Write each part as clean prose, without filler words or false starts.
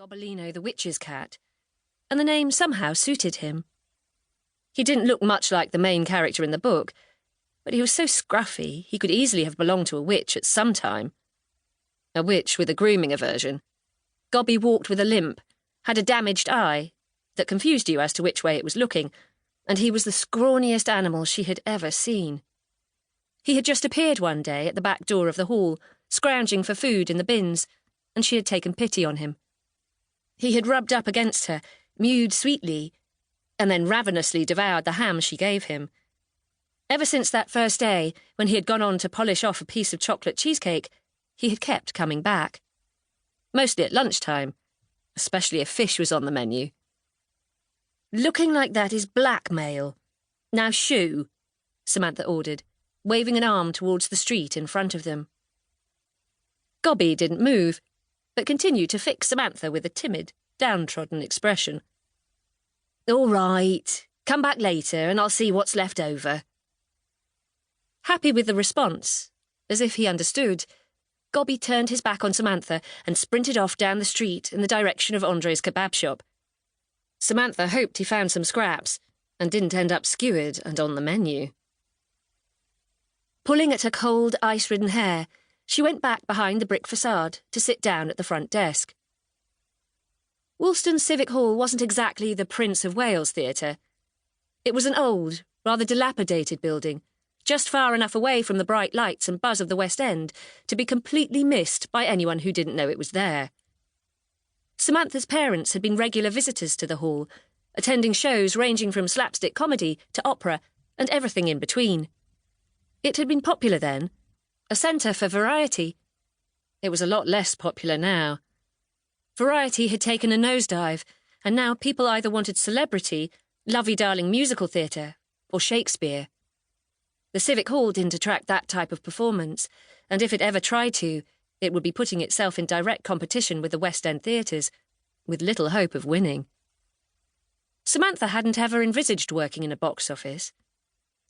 Gobelino the witch's cat, and the name somehow suited him. He didn't look much like the main character in the book, but he was so scruffy he could easily have belonged to a witch at some time. A witch with a grooming aversion. Gobby walked with a limp, had a damaged eye that confused you as to which way it was looking, and he was the scrawniest animal she had ever seen. He had just appeared one day at the back door of the hall, scrounging for food in the bins, and she had taken pity on him. He had rubbed up against her, mewed sweetly, and then ravenously devoured the ham she gave him. Ever since that first day, when he had gone on to polish off a piece of chocolate cheesecake, he had kept coming back. Mostly at lunchtime, especially if fish was on the menu. "Looking like that is blackmail. Now shoo," Samantha ordered, waving an arm towards the street in front of them. Gobby didn't move, but continued to fix Samantha with a timid, downtrodden expression. "All right, come back later and I'll see what's left over." Happy with the response, as if he understood, Gobby turned his back on Samantha and sprinted off down the street in the direction of Andre's kebab shop. Samantha hoped he found some scraps and didn't end up skewered and on the menu. Pulling at her cold, ice-ridden hair, she went back behind the brick facade to sit down at the front desk. Woolston Civic Hall wasn't exactly the Prince of Wales Theatre. It was an old, rather dilapidated building, just far enough away from the bright lights and buzz of the West End to be completely missed by anyone who didn't know it was there. Samantha's parents had been regular visitors to the hall, attending shows ranging from slapstick comedy to opera and everything in between. It had been popular then, a centre for variety. It was a lot less popular now. Variety had taken a nosedive, and now people either wanted celebrity, lovey-darling musical theatre, or Shakespeare. The Civic Hall didn't attract that type of performance, and if it ever tried to, it would be putting itself in direct competition with the West End theatres, with little hope of winning. Samantha hadn't ever envisaged working in a box office.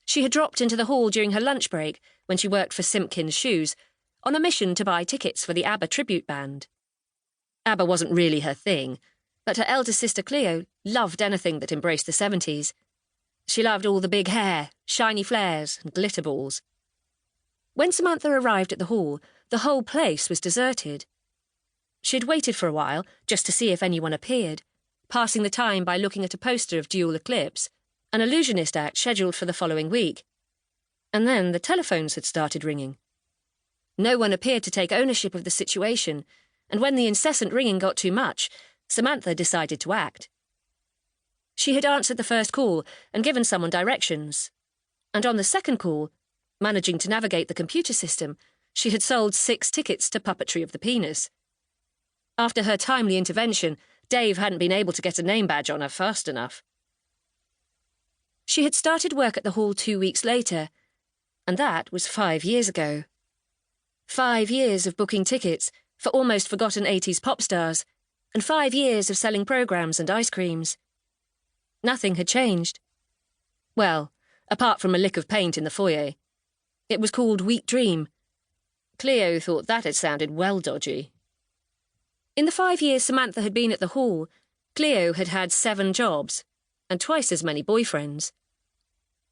She had dropped into the hall during her lunch break, when she worked for Simpkins Shoes, on a mission to buy tickets for the ABBA tribute band. ABBA wasn't really her thing, but her elder sister Cleo loved anything that embraced the 70s. She loved all the big hair, shiny flares, and glitter balls. When Samantha arrived at the hall, the whole place was deserted. She'd waited for a while, just to see if anyone appeared, passing the time by looking at a poster of Dual Eclipse, an illusionist act scheduled for the following week. And then the telephones had started ringing. No one appeared to take ownership of the situation, and when the incessant ringing got too much, Samantha decided to act. She had answered the first call and given someone directions, and on the second call, managing to navigate the computer system, she had sold 6 tickets to Puppetry of the Penis. After her timely intervention, Dave hadn't been able to get a name badge on her fast enough. She had started work at the hall 2 weeks later, and that was 5 years ago. 5 years of booking tickets for almost forgotten 80s pop stars, and 5 years of selling programmes and ice creams. Nothing had changed. Well, apart from a lick of paint in the foyer. It was called Weak Dream. Cleo thought that had sounded well dodgy. In the 5 years Samantha had been at the hall, Cleo had had 7 jobs, and twice as many boyfriends.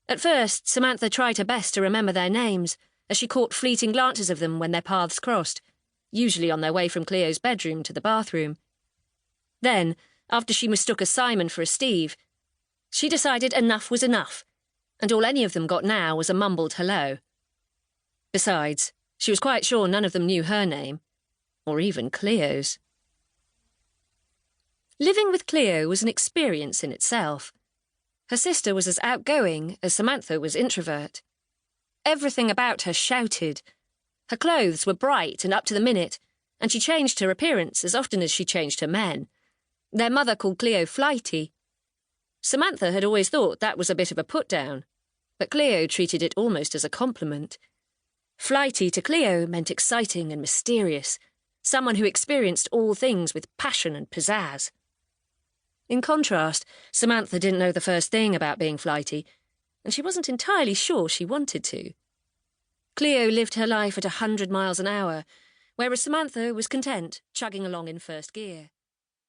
At first, Samantha tried her best to remember their names, as she caught fleeting glances of them when their paths crossed, usually on their way from Cleo's bedroom to the bathroom. Then, after she mistook a Simon for a Steve, she decided enough was enough, and all any of them got now was a mumbled hello. Besides, she was quite sure none of them knew her name, or even Cleo's. Living with Cleo was an experience in itself. Her sister was as outgoing as Samantha was introvert. Everything about her shouted. Her clothes were bright and up to the minute, and she changed her appearance as often as she changed her men. Their mother called Cleo flighty. Samantha had always thought that was a bit of a put-down, but Cleo treated it almost as a compliment. Flighty to Cleo meant exciting and mysterious, someone who experienced all things with passion and pizzazz. In contrast, Samantha didn't know the first thing about being flighty, and she wasn't entirely sure she wanted to. Cleo lived her life at 100 miles an hour, whereas Samantha was content, chugging along in first gear.